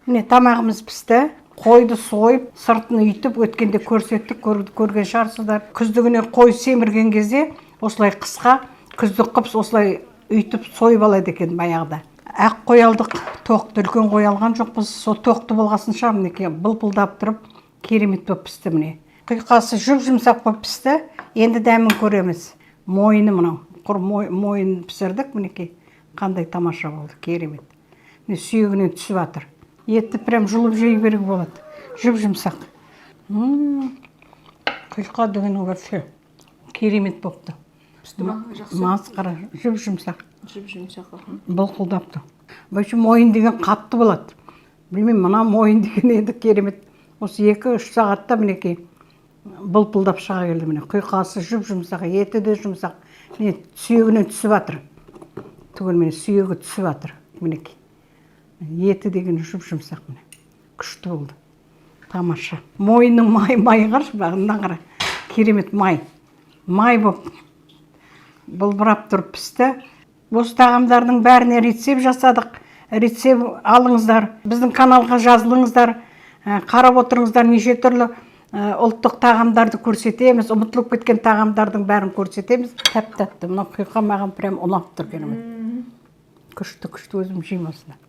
Міне тамағымыз пісті. Қойды сойып, сыртын үйтіп, өткенде көрсеттік, көрген шығарсыздар. Күздігіне қой семірген кезде, осылай қысқа, күздік қып, осылай үйтіп, сойып алады екен баяғыда. Ақ қой алдық, тоқты үлкен қой алған жоқпыз. Сол тоқты болғасын шығар, мінекей былпылдап тұрып, керемет болып пісті міне. Құйқасы жұмсақ болып пісті. Енді дәмін көреміз. Мойыны мынау. Құр мойын пісірдік, мінекей. Қандай тамаша болды, керемет. Міне сүйегінен түсіп жатыр. Етті прям жұлып жей беруге болады. Жұмсақ. Құйқа деген вообще керемет болыпты. Пісті ма? Жақсы. Масқара, жұмсақ. Жұмсақ. Былқылдапты. Вообще мойын деген қатты болады. Білмеймін, мына мойын деген енді керемет. Осы 2-3 сағатта мінекей былпылдап шыға келді міне. Құйқасы жұмсақ, еті де жұмсақ. Міне сүйегінен түсіп жатыр. Түгел міне сүйегі түсіп жатыр. Мінекей. Еті деген жұмсақ міне. Күшті болды. Тамаша. Мойынның майы қаршы бағынан қара. Керемет май. Май болып былбырап тұрып пісті. Осы тағамдардың бәріне рецепт жасадық. Рецепт алыңыздар. Біздің каналға жазылыңыздар. Қарап отырыңыздар, неше түрлі ұлттық тағамдарды көрсетеміз. Ұмытылып кеткен тағамдардың бәрін көрсетеміз. Тәп-тәтті. Мына құйқа маған прям ұнап тұр керемет. Күшті өзім жеймін осыны.